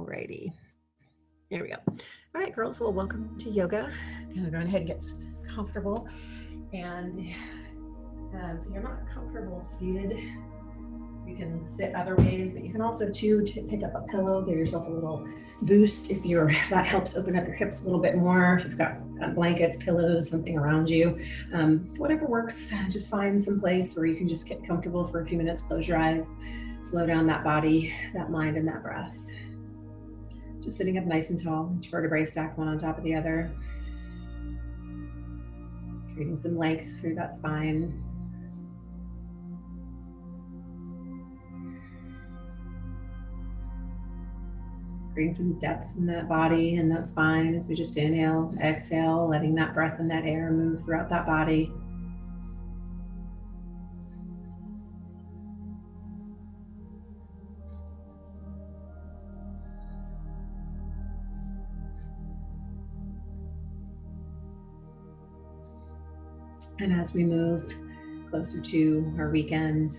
Alrighty. There we go. All right, girls. Well, welcome to yoga. I'm going to go ahead and get comfortable. And if you're not comfortable seated, you can sit other ways, but you can also pick up a pillow, give yourself a little boost if that helps open up your hips a little bit more. If you've got blankets, pillows, something around you, whatever works, just find some place where you can just get comfortable for a few minutes, close your eyes, slow down that body, that mind, and that breath. Just sitting up nice and tall, each vertebrae stacked one on top of the other. Creating some length through that spine. Creating some depth in that body and that spine as we just inhale, exhale, letting that breath and that air move throughout that body. And as we move closer to our weekend,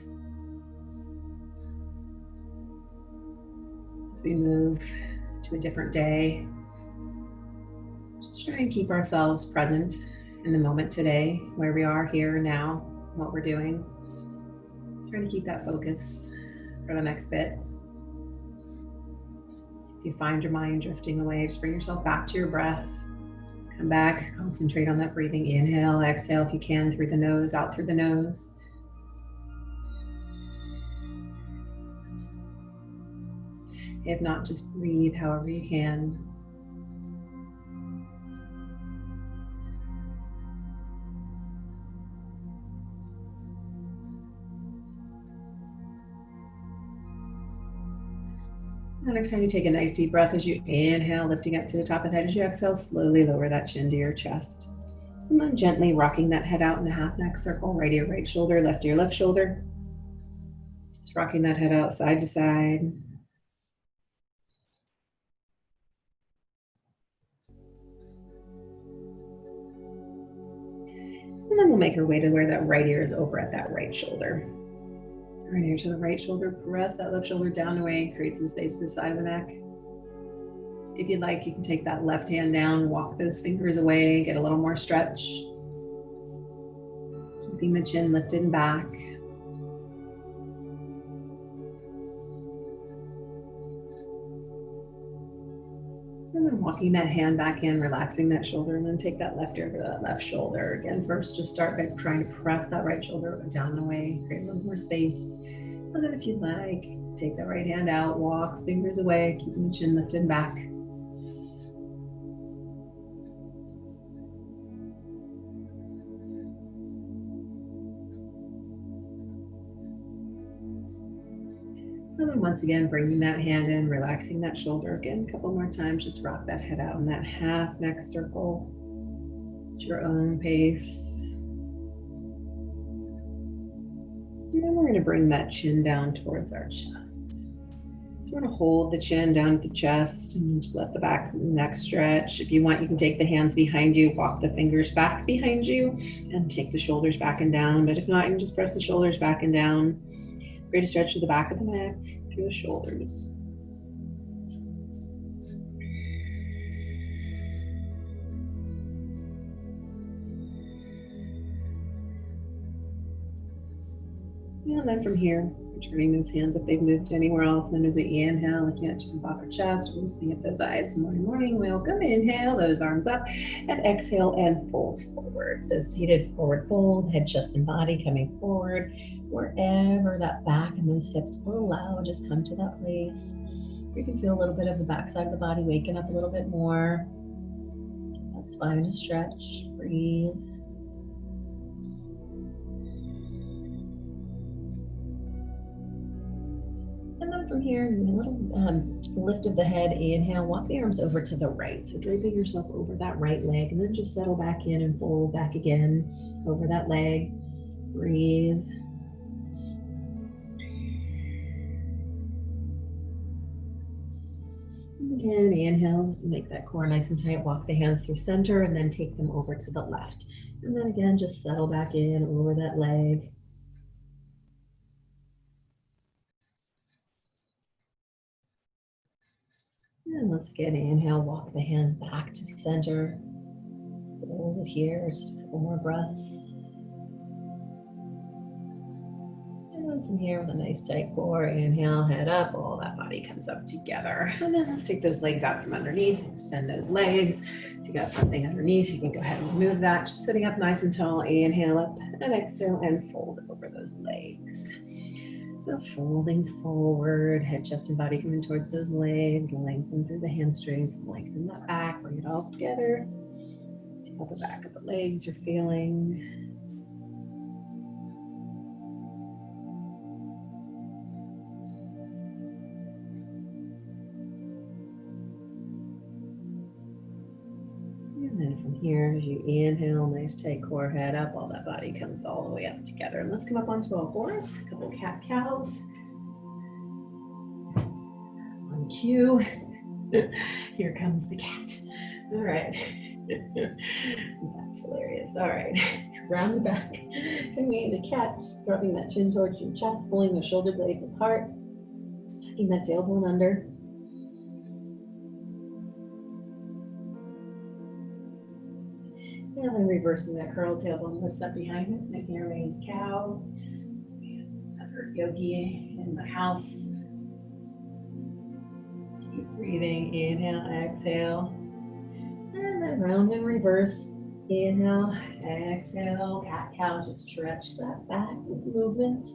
as we move to a different day, just try and keep ourselves present in the moment today, where we are here now, what we're doing. Try to keep that focus for the next bit. If you find your mind drifting away, just bring yourself back to your breath. Come back, concentrate on that breathing. Inhale, exhale if you can through the nose, out through the nose. If not, just breathe however you can. Next time you take a nice deep breath as you inhale, lifting up through the top of the head. As you exhale, slowly lower that chin to your chest. And then gently rocking that head out in a half neck circle, right ear, right shoulder, left ear, left shoulder. Just rocking that head out side to side. And then we'll make our way to where that right ear is over at that right shoulder. Right ear to the right shoulder, press that left shoulder down away, create some space to the side of the neck. If you'd like, you can take that left hand down, walk those fingers away, get a little more stretch. Keeping the chin lifted and back. And then walking that hand back in, relaxing that shoulder, and then take that left ear to that left shoulder. Again, first just start by trying to press that right shoulder down and away, create a little more space. And then if you'd like, take that right hand out, walk fingers away, keeping the chin lifted and back. And then once again, bringing that hand in, relaxing that shoulder again. A couple more times, just rock that head out in that half neck circle at your own pace. And then we're going to bring that chin down towards our chest. So we're going to hold the chin down at the chest and just let the back neck stretch. If you want, you can take the hands behind you, walk the fingers back behind you, and take the shoulders back and down. But if not, you can just press the shoulders back and down. Create a stretch to the back of the neck, through the shoulders. And then from here, returning those hands if they've moved anywhere else. And then as we inhale, lifting that chin off our chest, lifting up those eyes. Morning, welcome. Inhale, those arms up, and exhale and fold forward. So seated forward fold, head, chest, and body coming forward. Wherever that back and those hips will allow, just come to that place. You can feel a little bit of the backside of the body waking up a little bit more. That spine to stretch, breathe. And then from here, a little lift of the head, inhale, walk the arms over to the right. So draping yourself over that right leg, and then just settle back in and fold back again over that leg. Breathe. Again, inhale, make that core nice and tight, walk the hands through center, and then take them over to the left. And then again, just settle back in over that leg. And let's get inhale, walk the hands back to center. Hold it here, just a couple more breaths. And then from here with a nice tight core, inhale, head up, all that body comes up together. And then let's take those legs out from underneath, extend those legs. If you got something underneath, you can go ahead and move that. Just sitting up nice and tall, inhale up and exhale and fold over those legs. So folding forward, head, chest, and body coming towards those legs, lengthen through the hamstrings, lengthen that back, bring it all together. See how the back of the legs are feeling. And then from here, as you inhale, nice tight core, head up, all that body comes all the way up together. And let's come up onto all fours, a couple cat-cows. On cue, here comes the cat. All right, that's hilarious. All right, round the back, coming into cat, dropping that chin towards your chest, pulling the shoulder blades apart, tucking that tailbone under. And then reversing that curled tailbone, lifts up behind us, making our way into cow. Another yogi in the house. Keep breathing, inhale, exhale. And then round and reverse. Inhale, exhale, cat cow, just stretch that back with movement.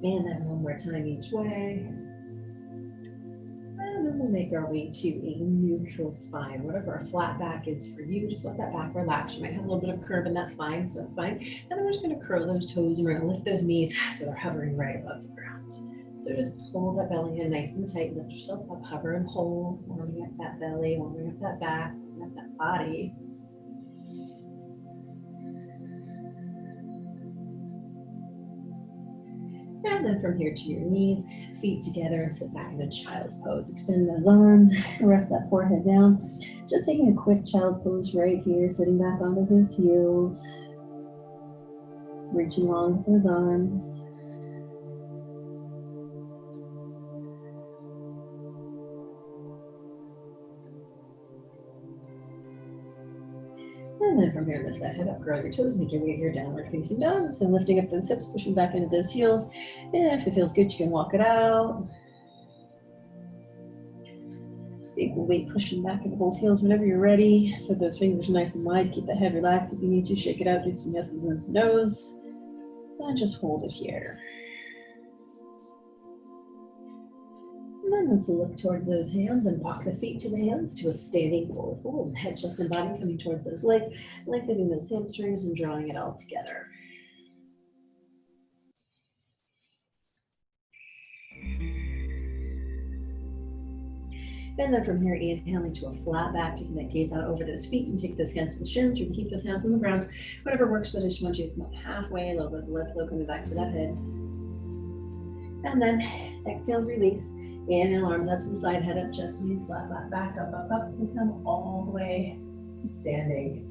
And then one more time each way. And then we'll make our way to a neutral spine. Whatever a flat back is for you, just let that back relax. You might have a little bit of curve in that spine, so that's fine. And then we're just going to curl those toes and we're going to lift those knees so they're hovering right above the ground. So just pull that belly in nice and tight, lift yourself up, hover and hold, warming up that belly, warming up that back, warming up that body. And then from here to your knees, feet together and sit back in a child's pose. Extend those arms, rest that forehead down. Just taking a quick child pose right here, sitting back onto those heels. Reaching long with those arms. And then from here, lift that head up, curl your toes, make your way to your downward facing dog. So lifting up those hips, pushing back into those heels. And if it feels good, you can walk it out. Big weight pushing back into both heels whenever you're ready. Spread those fingers nice and wide. Keep the head relaxed if you need to. Shake it out, do some yeses and some nos. And just hold it here. And then let's look towards those hands and walk the feet to the hands to a standing forward fold. Head, chest, and body coming towards those legs, lengthening those hamstrings and drawing it all together. And then from here, inhaling to a flat back, taking that gaze out over those feet and take those hands to the shins. You can keep those hands on the ground, whatever works, but I just want you to come up halfway, a little bit of blood flow coming back to that head. And then exhale, release. Inhale, arms out to the side, head up, chest, knees flat, flat, back, up, up, up, and come all the way to standing.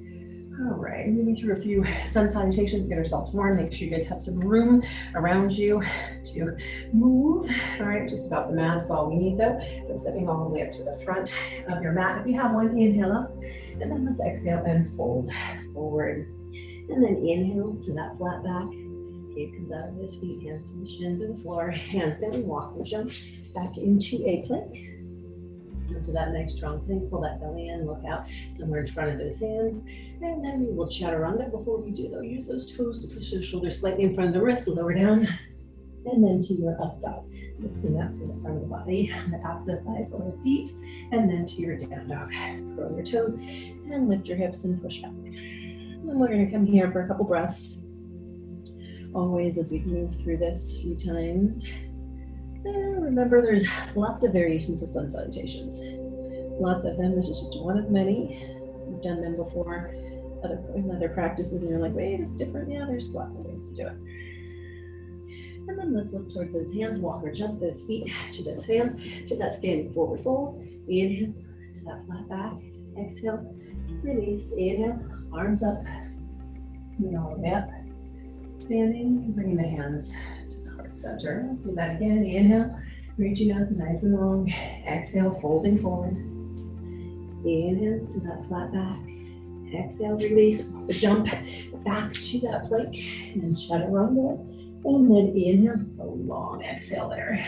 All right, moving through a few sun salutations, get ourselves warm, make sure you guys have some room around you to move. All right, just about the mat is all we need though. So stepping all the way up to the front of your mat. If you have one, inhale up, and then let's exhale and fold forward. And then inhale to that flat back. Gaze comes out of those feet, hands to the shins of the floor, hands down, walk and jump back into a plank. Into that nice strong plank, pull that belly in, look out somewhere in front of those hands. And then we will chaturanga. Before we do though, use those toes to push those shoulders slightly in front of the wrist, lower down. And then to your up dog, lifting up to the front of the body, the tops of the thighs or the feet. And then to your down dog, curl your toes and lift your hips and push back. And then we're gonna come here for a couple breaths. Always as we move through this a few times. And remember, there's lots of variations of sun salutations. Lots of them. This is just one of many. We've done them before in other practices, and you're like, wait, it's different. Yeah, there's lots of ways to do it. And then let's look towards those hands. Walk or jump those feet to those hands, to that standing forward fold. Inhale to that flat back. Exhale, release. Inhale, arms up. And all the way up. Standing, bringing the hands to the heart center. Let's do that again. Inhale, reaching up nice and long. Exhale, folding forward. Inhale to that flat back. Exhale, release. Jump back to that plank and chaturanga. And then inhale, a long exhale there.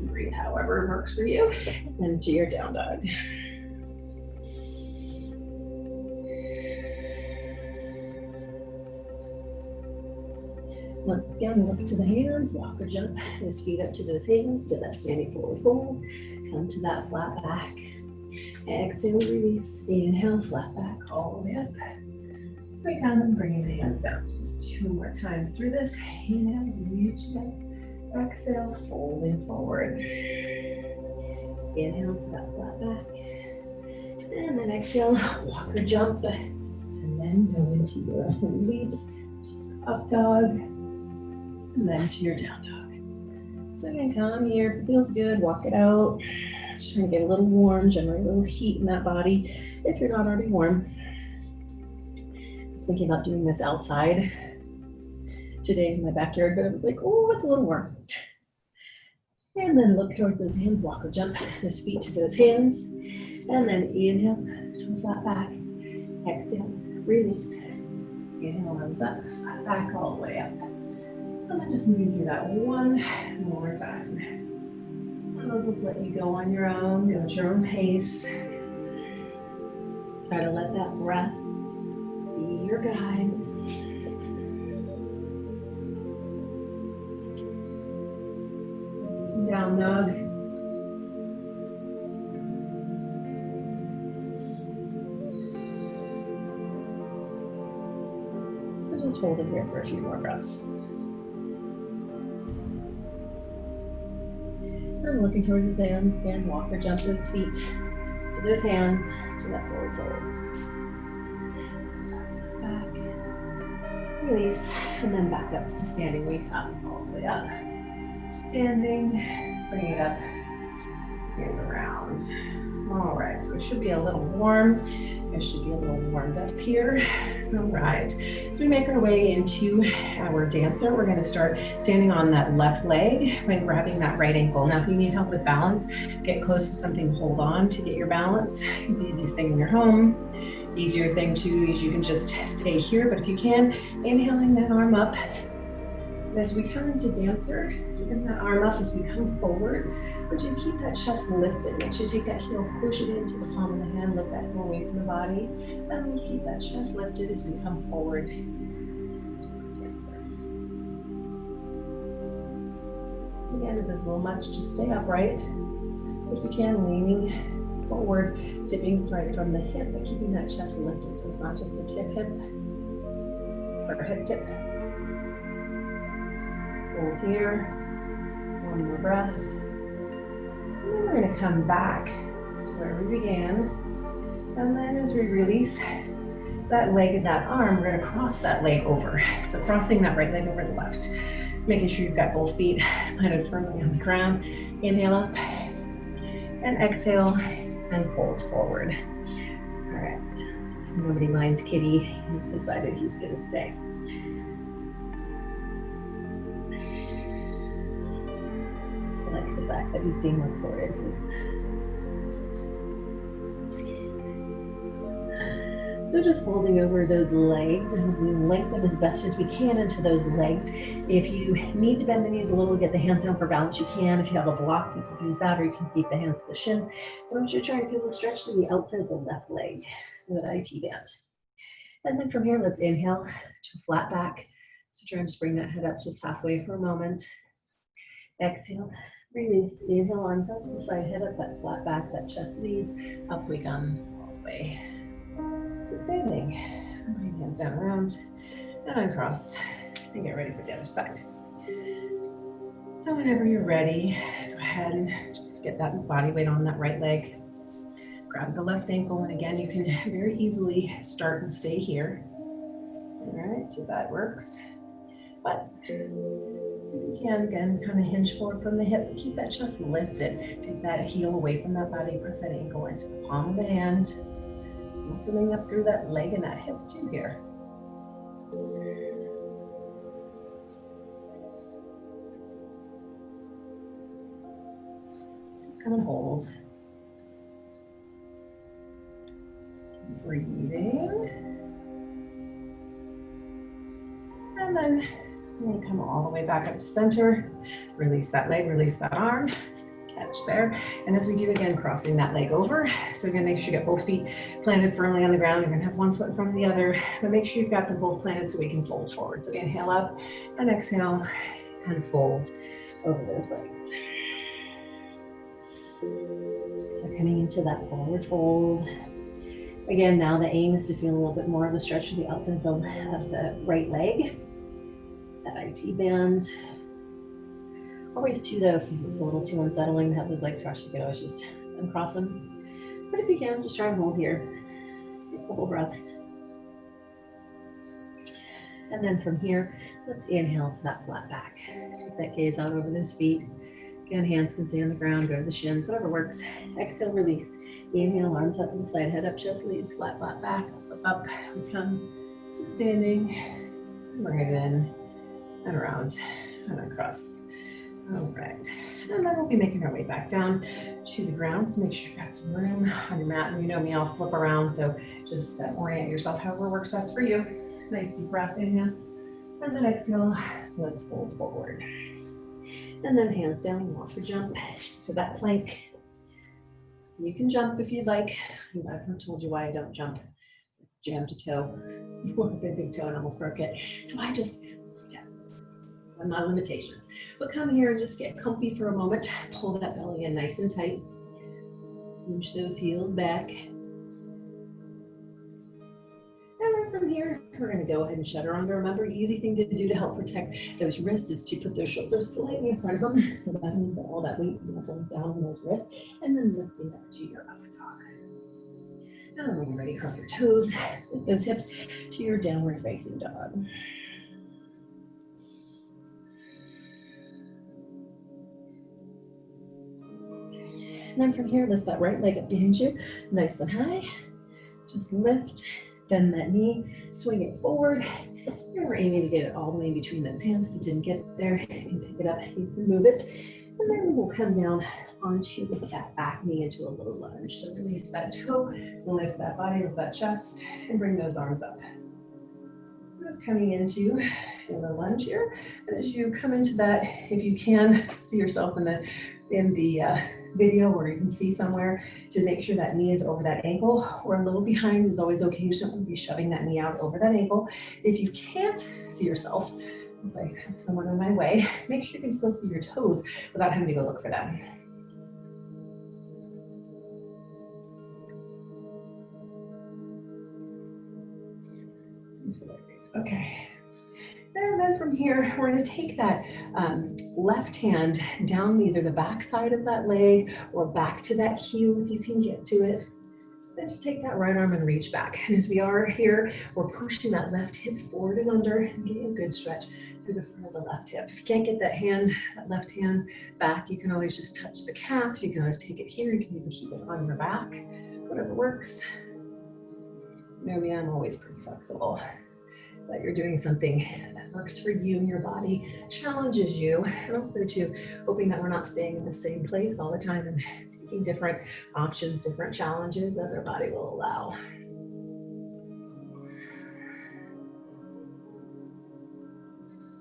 Breathe however works for you. And to your down dog. Once again, look to the hands, walk or jump those feet up to those hands, to that standing forward fold. Come to that flat back. Exhale, release. Inhale, flat back, all the way up. We come, bringing the hands down. Just 2 more times through this. Inhale, reach up. Exhale, folding forward. Inhale to that flat back. And then exhale, walk or jump. And then go into your release, up dog. And then to your down dog. So again, come here. If it feels good, walk it out. Just trying to get a little warm, generate a little heat in that body if you're not already warm. Thinking about doing this outside today in my backyard, but I was like, oh, it's a little warm. And then look towards those hands, walk or jump those feet to those hands. And then inhale to a flat back. Exhale, release. Inhale, arms up, flat back all the way up. And then just move through that one more time. And I'll just let you go on your own, go at your own pace. Try to let that breath be your guide. Down dog. So just hold it here for a few more breaths. And looking towards his hands, again, walk or jump those feet to those hands, to that forward fold. Release, and then back up to standing. We come all the way up. Standing, bring it up and around. All right, so it should be a little warm. It should be a little warmed up here. All right, so we make our way into our dancer. We're gonna start standing on that left leg and grabbing that right ankle. Now, if you need help with balance, get close to something to hold on to get your balance. It's the easiest thing in your home. Easier thing too is you can just stay here, but if you can, inhaling that arm up. And as we come into dancer, as we bring that arm up, as we come forward, would you keep that chest lifted? Make sure you take that heel, push it into the palm of the hand, lift that heel away from the body, and we'll keep that chest lifted as we come forward. Dancer. Again, if it's a little much, just stay upright. If you can, leaning forward, tipping right from the hip, but keeping that chest lifted so it's not just a tip hip or a hip tip. Hold here, one more breath. And then we're going to come back to where we began. And then as we release that leg and that arm, we're going to cross that leg over. So crossing that right leg over the left. Making sure you've got both feet planted firmly on the ground. Inhale up and exhale. And fold forward. All right, so nobody minds Kitty. He's decided he's gonna stay. He likes the fact that he's being recorded. So just folding over those legs, and we lengthen as best as we can into those legs. If you need to bend the knees a little, get the hands down for balance, you can. If you have a block, you can use that, or you can keep the hands to the shins. I want you to try to feel the stretch to the outside of the left leg, that IT band. And then from here, let's inhale to a flat back. So try and just bring that head up just halfway for a moment. Exhale, release. Inhale, arms out to the side, head up, that flat back, that chest leads. Up we come all the way. Standing, bring hands down around and uncross and get ready for the other side. So whenever you're ready, go ahead and just get that body weight on that right leg. Grab the left ankle, and again, you can very easily start and stay here. All right, so that works. But you can, again, kind of hinge forward from the hip, but keep that chest lifted. Take that heel away from that body, press that ankle into the palm of the hand. Opening up through that leg and that hip too here. Just come and hold. Breathing. And then I'm going to come all the way back up to center. Release that leg, release that arm. Catch there. And as we do again, crossing that leg over. So again, make sure you get both feet planted firmly on the ground. You're going to have one foot in front of the other, but make sure you've got them both planted so we can fold forward. So inhale up and exhale and fold over those legs. So coming into that forward fold. Again, now the aim is to feel a little bit more of a stretch to the outside of the right leg. That IT band. Always too though, if it's a little too unsettling to have the legs crossed, you can always just uncross them. But if you can, just try and hold here. A couple breaths. And then from here, let's inhale to that flat back. Take that gaze out over those feet. Again, hands can stay on the ground, go to the shins, whatever works. Exhale, release. Inhale, arms up to the side, head up, chest leads, flat back, up. We come to standing, bring it in and around and across. All right, and then we'll be making our way back down to the ground. So make sure you've got some room on your mat. And you know me, I'll flip around. So just orient yourself however works best for you. Nice deep breath, inhale. And then exhale, let's fold forward. And then hands down, walk or jump to that plank. You can jump if you'd like. I've never told you why I don't jump. Jam to toe. Big toe and almost broke it. So I just step. I'm not limitations. But come here and just get comfy for a moment. Pull that belly in nice and tight. Push those heels back. And then from here, we're going to go ahead and chaturanga. Remember, easy thing to do to help protect those wrists is to put those shoulders slightly in front of them. So that means that all that weight is going to go down on those wrists. And then lifting up to your avatar. And then when you're ready, curl your toes, lift those hips to your downward facing dog. And then from here, lift that right leg up behind you, nice and high. Just lift, bend that knee, swing it forward. And we're aiming to get it all the way in between those hands. If you didn't get there, you can pick it up, you can move it. And then we'll come down onto that back knee into a little lunge. So release that toe, lift that body, lift that chest, and bring those arms up. Just coming into the lunge here. And as you come into that, if you can see yourself in the video where you can see somewhere, to make sure that knee is over that ankle or a little behind is always okay. You shouldn't be shoving that knee out over that ankle. If you can't see yourself, as I have someone in my way, make sure you can still see your toes without having to go look for them. Okay. And then from here, we're going to take that left hand down either the back side of that leg or back to that heel if you can get to it. Then just take that right arm and reach back. And as we are here, we're pushing that left hip forward and under and getting a good stretch through the front of the left hip. If you can't get that left hand back, you can always just touch the calf. You can always take it here. You can even keep it on your back, whatever works. You know me, I'm always pretty flexible. That you're doing something that works for you and your body, challenges you, and also too, hoping that we're not staying in the same place all the time and taking different options, different challenges as our body will allow.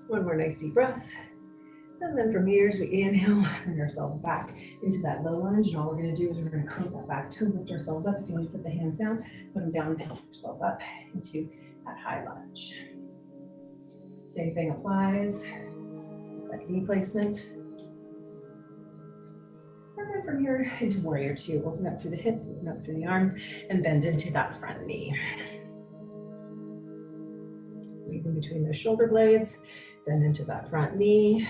One more nice deep breath. And then from here, as we inhale, bring ourselves back into that low lunge. And all we're going to do is we're going to curl that back toe, lift ourselves up. If you need to put the hands down, put them down, and help yourself up into that high lunge. Same thing applies. That knee placement. And then from here into warrior two. Open up through the hips, open up through the arms, and bend into that front knee. Squeeze in between those shoulder blades, bend into that front knee.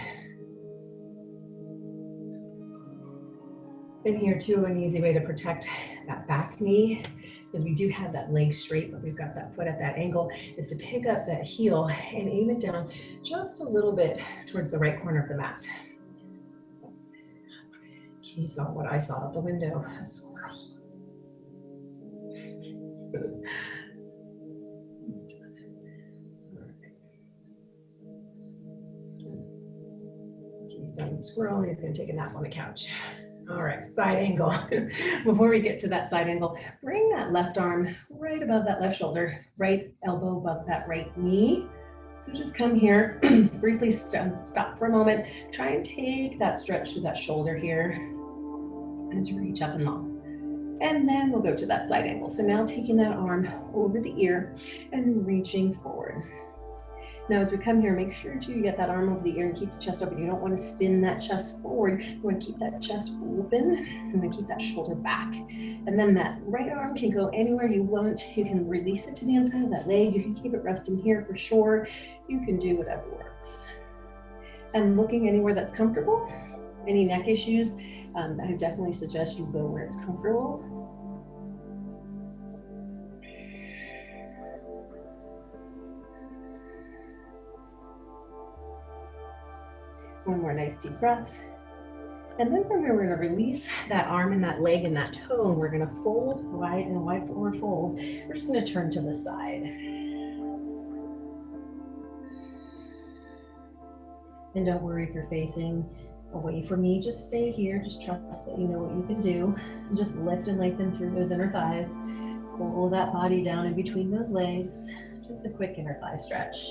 And here too, an easy way to protect that back knee, because we do have that leg straight, but we've got that foot at that angle, is to pick up that heel and aim it down just a little bit towards the right corner of the mat. You saw what I saw out the window, a squirrel. He's done squirrel and he's gonna take a nap on the couch. All right, side angle. Before we get to that side angle, bring that left arm right above that left shoulder, right elbow above that right knee. So just come here, briefly stop for a moment. Try and take that stretch through that shoulder here. As you reach up and long. And then we'll go to that side angle. So now taking that arm over the ear and reaching forward. Now, as we come here, make sure to get that arm over the ear and keep the chest open. You don't want to spin that chest forward. You want to keep that chest open. You want to keep that shoulder back. And then that right arm can go anywhere you want. You can release it to the inside of that leg. You can keep it resting here for sure. You can do whatever works. And looking anywhere that's comfortable. Any neck issues, I definitely suggest you go where it's comfortable. One more nice deep breath. And then from here, we're gonna release that arm and that leg and that toe. We're gonna fold wide and wide forward fold. We're just gonna turn to the side. And don't worry if you're facing away from me, just stay here. Just trust that you know what you can do. And just lift and lengthen through those inner thighs. Pull that body down in between those legs. Just a quick inner thigh stretch.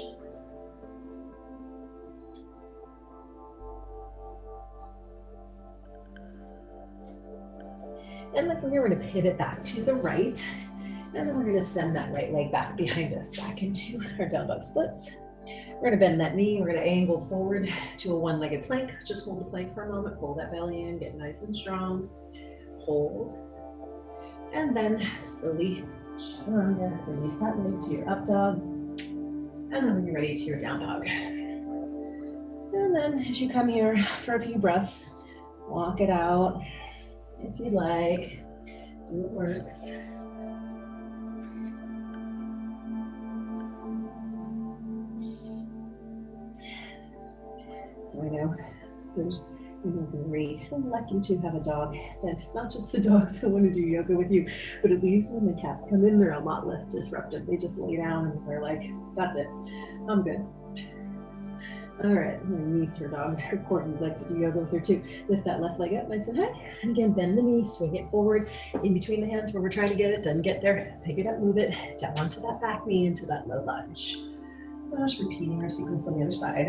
And then from here, we're gonna pivot back to the right. And then we're gonna send that right leg back behind us, back into our down dog splits. We're gonna bend that knee. We're gonna angle forward to a one-legged plank. Just hold the plank for a moment. Pull that belly in, get nice and strong. Hold. And then slowly chaturanga. Release that leg to your up dog. And then when you're ready, to your down dog. And then as you come here for a few breaths, walk it out. If you like, do what works. So I know there's very lucky to have a dog that it's not just the dogs that want to do yoga with you, but at least when the cats come in, they're a lot less disruptive. They just lay down and they're like, that's it, I'm good. All right, my niece, her dog, her Courtney's like to do yoga with her too. Lift that left leg up nice and high. And again, bend the knee, swing it forward in between the hands where we're trying to get it. Doesn't get there, pick it up, move it down onto that back knee into that low lunge. So just repeating our sequence on the other side.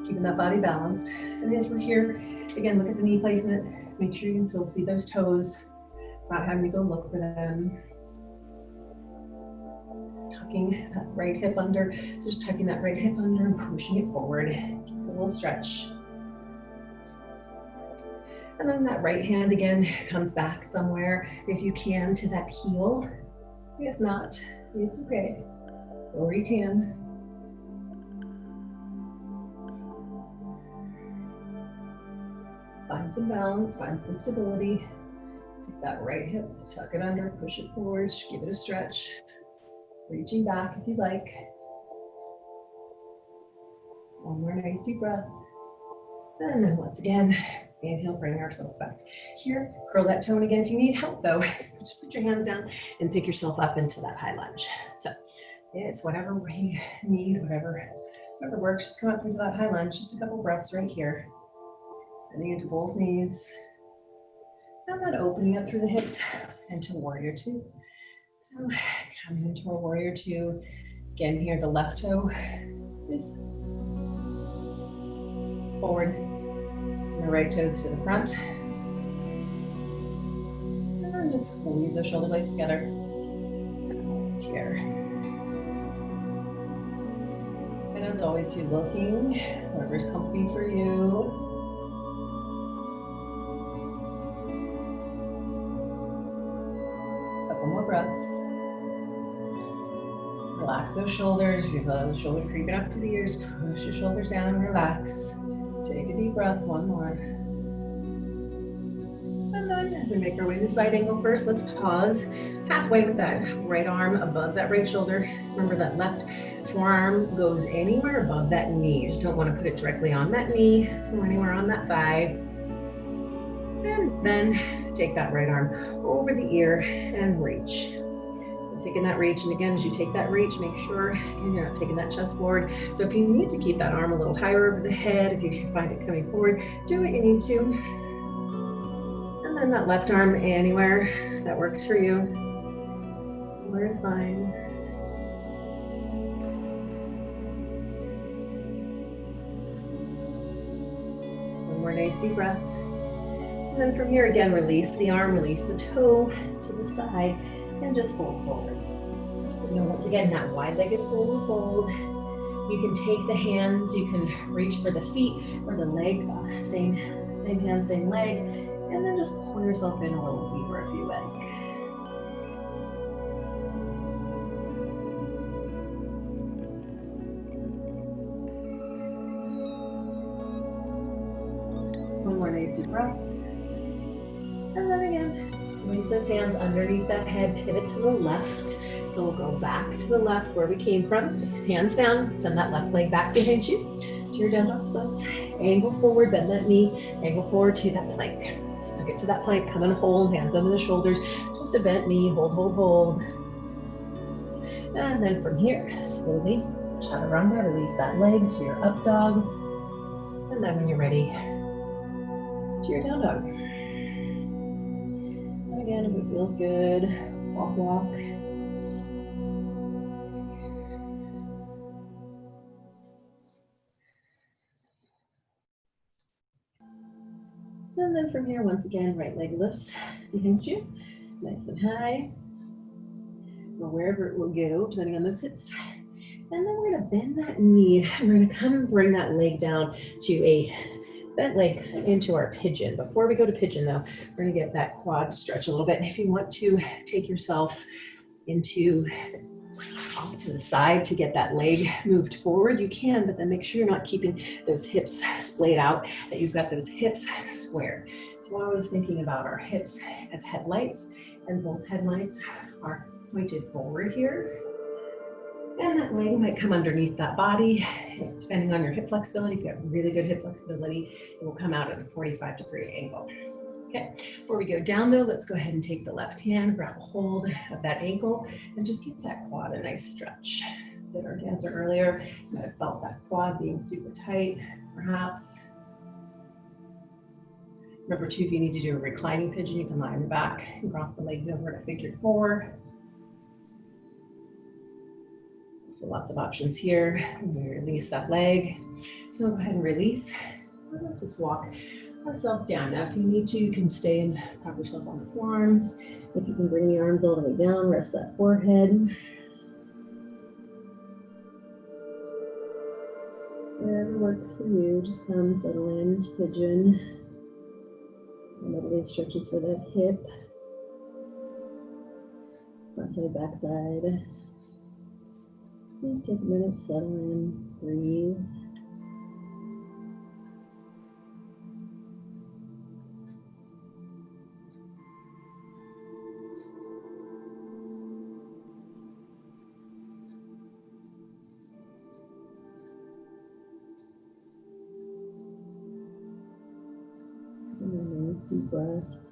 Keeping that body balanced. And as we're here, again, look at the knee placement. Make sure you can still see those toes, not having to go look for them. Tucking that right hip under. So just tucking that right hip under and pushing it forward. Keep a little stretch. And then that right hand again comes back somewhere, if you can, to that heel. If not, it's okay. Go where you can. Find some balance, find some stability. Take that right hip, tuck it under, push it forward, give it a stretch. Reaching back if you like. One more nice deep breath. And then once again, inhale, bring ourselves back. Here, curl that tone again. If you need help though, just put your hands down and pick yourself up into that high lunge. So it's whatever you need, whatever works. Just come up into that high lunge. Just a couple breaths right here. Bending into both knees. And then opening up through the hips into warrior two. So coming into our warrior two. Again here, the left toe is forward. And the right toes to the front. And just squeeze those shoulder blades together. Here. And as always, to looking whatever's comfy for you. Couple more breaths. Relax those shoulders. If you feel the shoulder creeping up to the ears, push your shoulders down and relax. Take a deep breath, one more. And then as we make our way to side angle first, let's pause halfway with that right arm above that right shoulder. Remember that left forearm goes anywhere above that knee. You just don't want to put it directly on that knee, so anywhere on that thigh. And then take that right arm over the ear and reach. So Taking that reach, and again, as you take that reach, make sure again, you're not taking that chest forward. So if you need to keep that arm a little higher over the head, if you find it coming forward, do what you need to. And then that left arm anywhere that works for you. Where is fine. One more nice deep breath. And then from here again, release the arm, release the toe to the side, and just fold forward. So once again, that wide-legged forward fold. You can take the hands, you can reach for the feet or the legs, same hand, same leg, and then just pull yourself in a little deeper if you like. One more nice deep breath. And then again, place those hands underneath that head, pivot to the left. So we'll go back to the left where we came from. Hands down, send that left leg back behind you to your down dog stance. Angle forward, bend that knee, angle forward to that plank. So get to that plank, come and hold, hands under the shoulders, just a bent knee, hold, hold, hold. And then from here, slowly, chaturanga, release that leg to your up dog. And then when you're ready, to your down dog. And again, if it feels good, walk, walk. And then from here, once again, right leg lifts behind you, nice and high, or wherever it will go, depending on those hips. And then we're gonna bend that knee. We're gonna come and bring that leg down to a bent leg into our pigeon. Before we go to pigeon though, we're gonna get that quad to stretch a little bit. If you want to take yourself into off to the side to get that leg moved forward, you can, but then make sure you're not keeping those hips splayed out, that you've got those hips square. So I was thinking about our hips as headlights, and both headlights are pointed forward here. And that leg might come underneath that body. Depending on your hip flexibility, if you have really good hip flexibility, it will come out at a 45-degree angle. Okay, before we go down though, let's go ahead and take the left hand, grab a hold of that ankle, and just give that quad a nice stretch. Did our dancer earlier, you might have felt that quad being super tight, perhaps. Number two, if you need to do a reclining pigeon, you can lie on your back and cross the legs over to figure four. So lots of options here. We release that leg. So go ahead and release. Let's just walk ourselves down. Now, if you need to, you can stay and prop yourself on the forearms. If you can bring the arms all the way down, rest that forehead. Whatever works for you, just come settle in to pigeon. Middle stretches for that hip. Front side, back side. Please take a minute, settle in, breathe. And then nice deep breaths.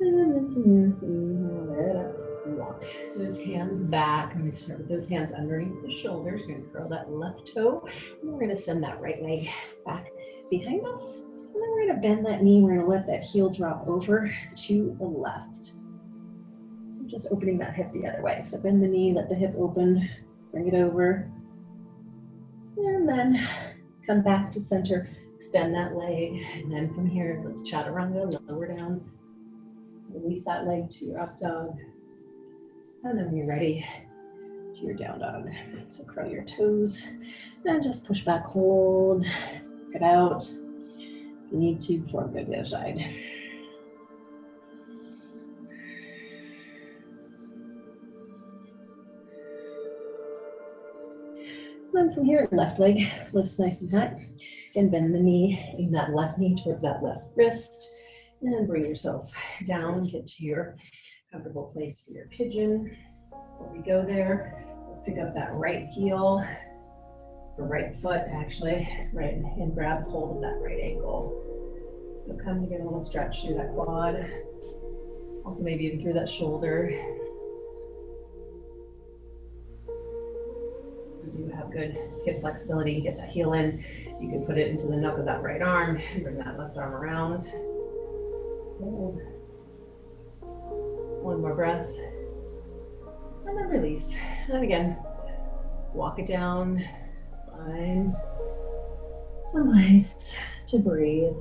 And then from here, inhale it up, walk those hands back. I'm going to start with those hands underneath the shoulders. You're going to curl that left toe, and we're going to send that right leg back behind us. And then we're going to bend that knee. We're going to let that heel drop over to the left. I'm just opening that hip the other way. So bend the knee, let the hip open, bring it over. And then come back to center, extend that leg. And then from here, let's chaturanga, lower down. Release that leg to your up dog. And then when you're ready, to your down dog. So curl your toes and just push back, hold, get out. If you need to, before we go to the other side. And then from here, left leg lifts nice and high. And bend the knee, aim that left knee towards that left wrist. And bring yourself down, get to your comfortable place for your pigeon. Before we go there, let's pick up that right heel. or right foot actually, right, and grab hold of that right ankle. So come to get a little stretch through that quad. Also maybe even through that shoulder. You do have good hip flexibility, get that heel in. You can put it into the nook of that right arm and bring that left arm around. Hold. One more breath. And then release. And again, walk it down. Find some place to breathe.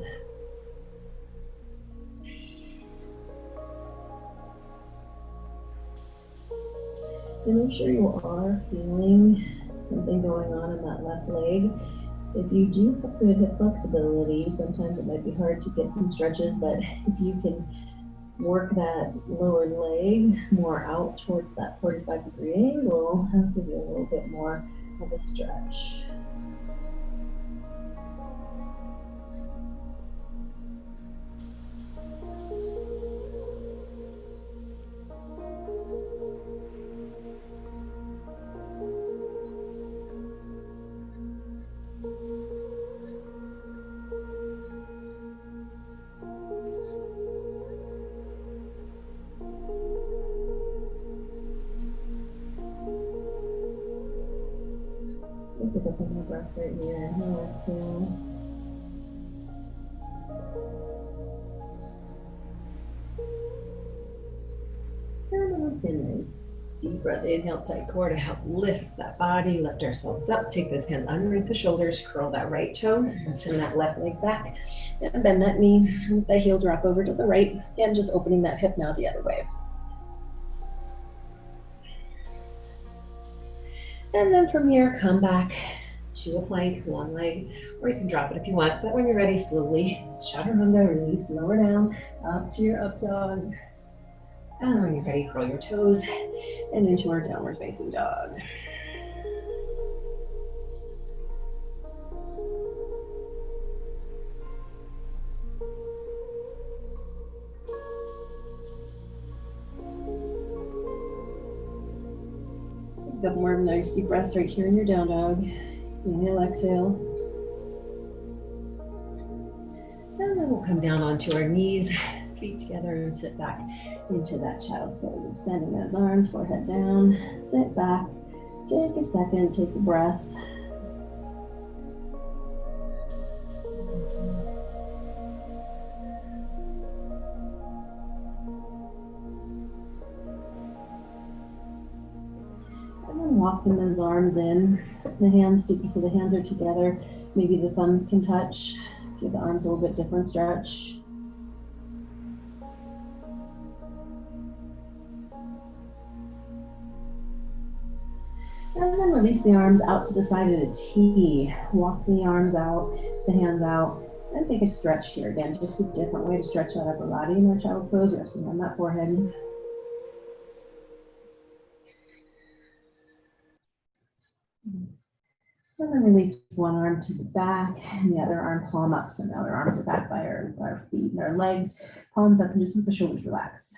And make sure you are feeling something going on in that left leg. If you do have good hip flexibility, sometimes it might be hard to get some stretches, but if you can work that lower leg more out towards that 45-degree angle, that'll give you a little bit more of a stretch. Let's take a couple more breaths right here. Inhale, exhale. And let's get a nice deep breath. Inhale, tight core to help lift that body, lift ourselves up. Take those hands underneath the shoulders, curl that right toe, and send that left leg back. And bend that knee, let the heel drop over to the right, and just opening that hip now the other way. And then from here, come back to a plank, one leg, or you can drop it if you want. But when you're ready, slowly chaturanga, release, lower down, up to your up dog. And when you're ready, curl your toes and into our downward facing dog. A couple more nice deep breaths right here in your down dog. Inhale, exhale. And then we'll come down onto our knees, feet together, and sit back into that child's pose. Extending those arms, forehead down. Sit back. Take a second, take a breath. And then walking those arms in. The hands so the hands are together. Maybe the thumbs can touch. Give the arms a little bit different stretch. And then release the arms out to the side of the T. Walk the arms out, the hands out, and take a stretch here. Again, just a different way to stretch that upper body in our child's pose, resting on that forehead. And then release one arm to the back and the other arm palm up. So now our arms are back by our feet and our legs. Palms up and just let the shoulders relax.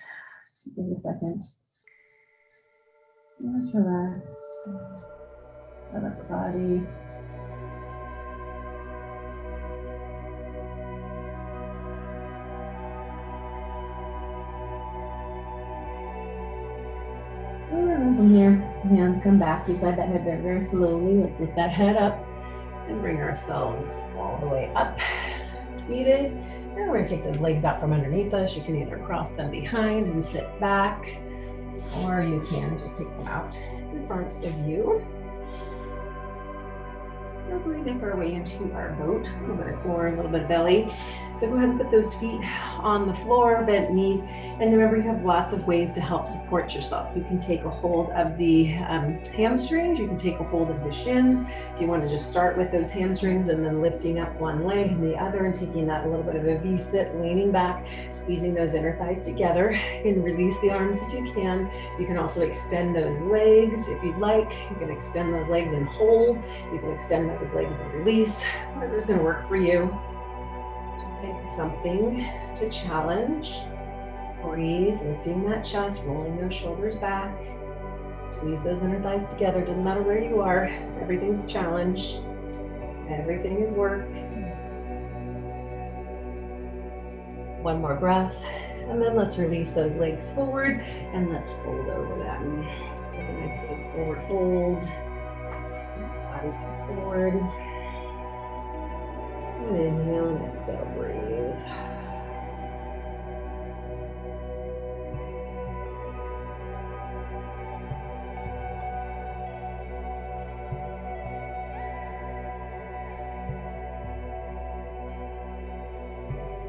So give it a second. Just relax. That upper body. And from here, hands come back beside that head very, very slowly. Let's lift that head up and bring ourselves all the way up, seated. And we're gonna take those legs out from underneath us. You can either cross them behind and sit back, or you can just take them out in front of you. As we make our way into our boat, a little bit of core, a little bit of belly. So go ahead and put those feet on the floor, bent knees, and remember you have lots of ways to help support yourself. You can take a hold of the hamstrings, you can take a hold of the shins. If you want to just start with those hamstrings and then lifting up one leg and the other and taking that a little bit of a V-sit, leaning back, squeezing those inner thighs together. You can release the arms if you can. You can also extend those legs if you'd like. You can extend those legs and hold. You can extend those legs and release, whatever's going to work for you. Just take something to challenge. Breathe, lifting that chest, rolling those shoulders back. Squeeze those inner thighs together. Doesn't matter where you are. Everything's a challenge. Everything is work. One more breath. And then let's release those legs forward and let's fold over them. So take a nice big forward fold. Body forward. And inhale and exhale, breathe.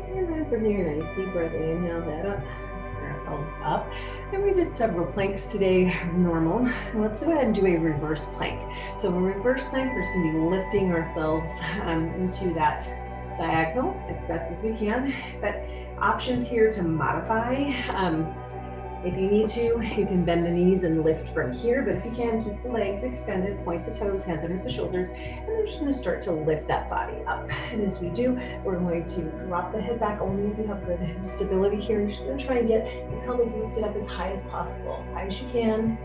And then from here, nice deep breath, inhale, head up. Let's bring ourselves up. And we did several planks today, normal. Let's go ahead and do a reverse plank. So in reverse plank, we're just gonna be lifting ourselves into that diagonal as best as we can. But options here to modify. If you need to, you can bend the knees and lift from here, but if you can, keep the legs extended, point the toes, hands underneath the shoulders, and we're just gonna start to lift that body up. And as we do, we're going to drop the head back only if you have good stability here. You're just gonna try and get your pelvis lifted up as high as possible, as high as you can.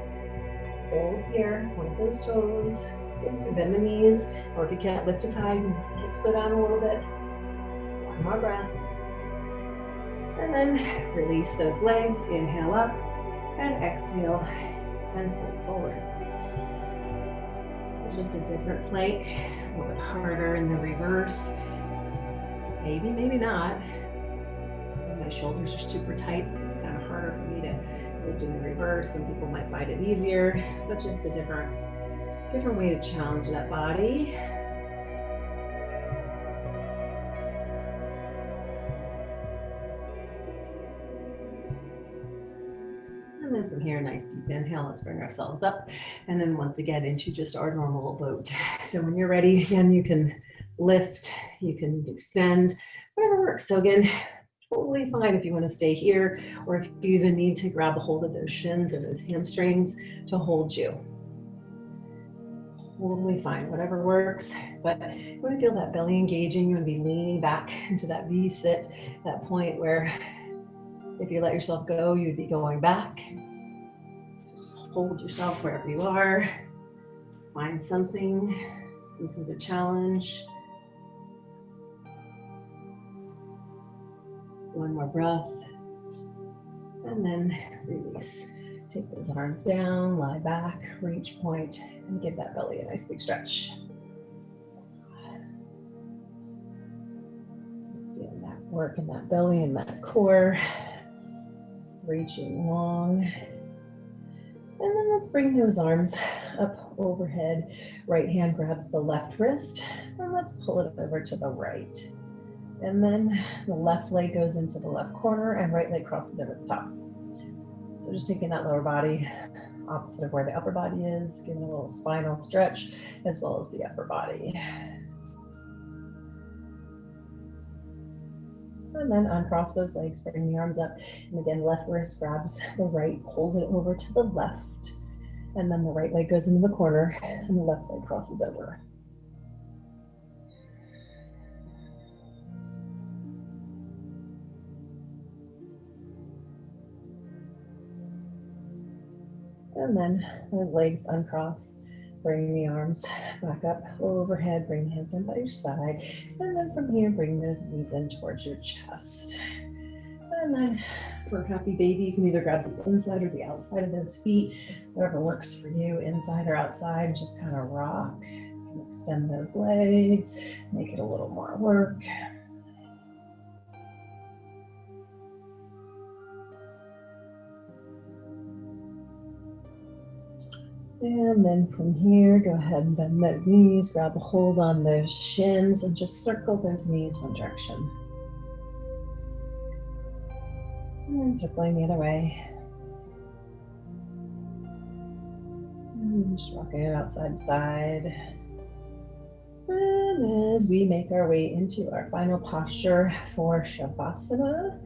Hold here, point those toes, bend the knees, or if you can't lift as high, hips go down a little bit. One more breath. And then release those legs, inhale up and exhale and fold forward. Just a different plank, a little bit harder in the reverse. Maybe, maybe not. My shoulders are super tight, so it's kind of harder for me to lift in the reverse. Some people might find it easier, but just a different way to challenge that body. And then from here, nice deep inhale, let's bring ourselves up. And then once again, into just our normal boat. So when you're ready, again, you can lift, you can extend, whatever works. So again, totally fine if you want to stay here, or if you even need to grab a hold of those shins or those hamstrings to hold you. Totally fine, whatever works. But you want to feel that belly engaging, you want to be leaning back into that V-sit, that point where if you let yourself go, you'd be going back. So just hold yourself wherever you are. Find something, some sort of challenge. One more breath. And then release. Take those arms down, lie back, reach point, and give that belly a nice big stretch. Feeling that work in that belly and that core. Reaching long. And then let's bring those arms up overhead. Right hand grabs the left wrist, and let's pull it over to the right. And then the left leg goes into the left corner and right leg crosses over the top. So just taking that lower body opposite of where the upper body is, giving a little spinal stretch as well as the upper body. And then uncross those legs, bring the arms up. And again, left wrist grabs the right, pulls it over to the left. And then the right leg goes into the corner and the left leg crosses over. And then the legs uncross, bring the arms back up overhead, bring the hands on by your side. And then from here, bring the knees in towards your chest. And then for happy baby, you can either grab the inside or the outside of those feet, whatever works for you, inside or outside, just kind of rock. You can extend those legs, make it a little more work. And then from here, go ahead and bend those knees, grab a hold on those shins, and just circle those knees one direction. And then circling the other way. And just rocking it outside to side. And as we make our way into our final posture for Shavasana,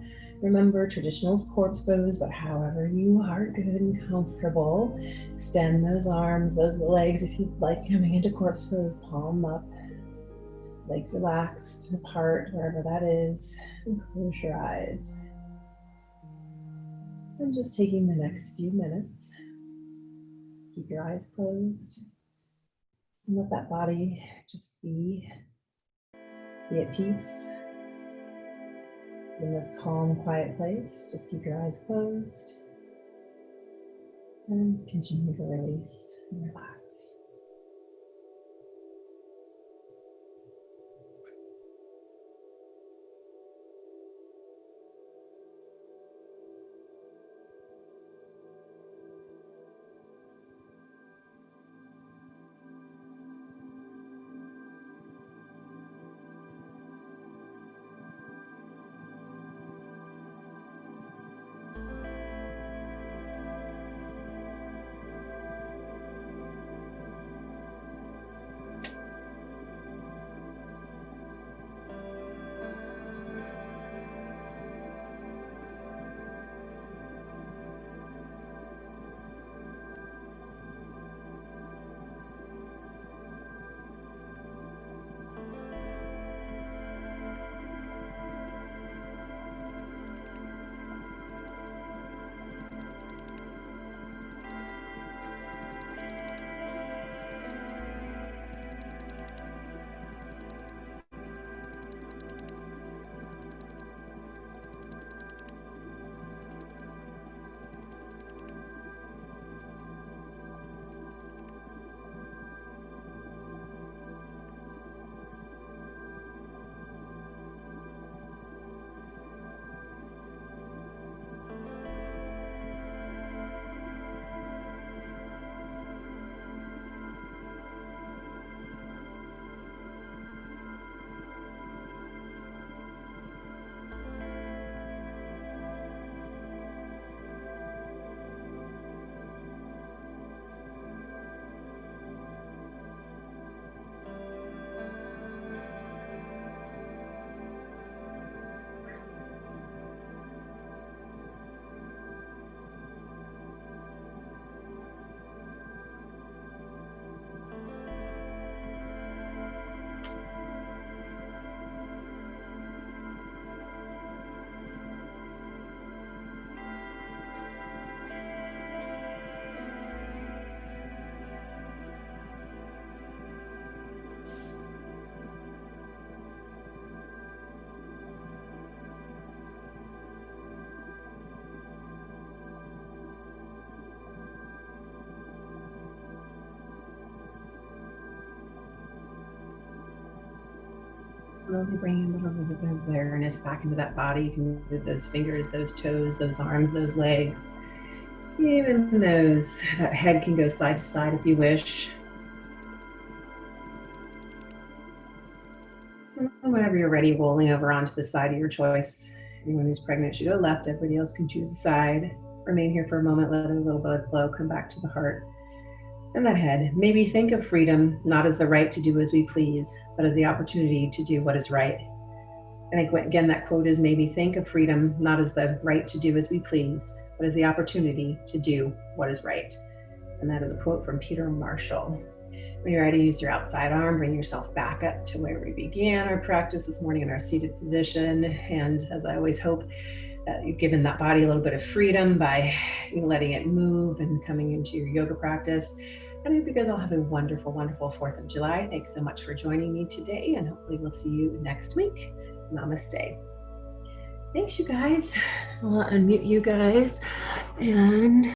remember, traditional is corpse pose, but however you are good and comfortable, extend those arms, those legs. If you'd like, coming into corpse pose, palm up, legs relaxed apart, wherever that is, and close your eyes. And just taking the next few minutes keep your eyes closed and let that body just be at peace in this calm, quiet place. Just keep your eyes closed and continue to release and relax. Slowly bringing a little bit of awareness back into that body. You can move those fingers, those toes, those arms, those legs. Even that head can go side to side if you wish. And whenever you're ready, rolling over onto the side of your choice. Anyone who's pregnant should go left. Everybody else can choose a side. Remain here for a moment, let a little blood flow come back to the heart. And that head, maybe think of freedom not as the right to do as we please, but as the opportunity to do what is right. And again, that quote is, maybe think of freedom not as the right to do as we please, but as the opportunity to do what is right. And that is a quote from Peter Marshall. When you're ready, use your outside arm, bring yourself back up to where we began our practice this morning in our seated position. And as I always hope, you've given that body a little bit of freedom by letting it move and coming into your yoga practice. And I hope you guys all have a wonderful, wonderful 4th of July. Thanks so much for joining me today, and hopefully we'll see you next week. Namaste. Thanks, you guys. I'll unmute you guys and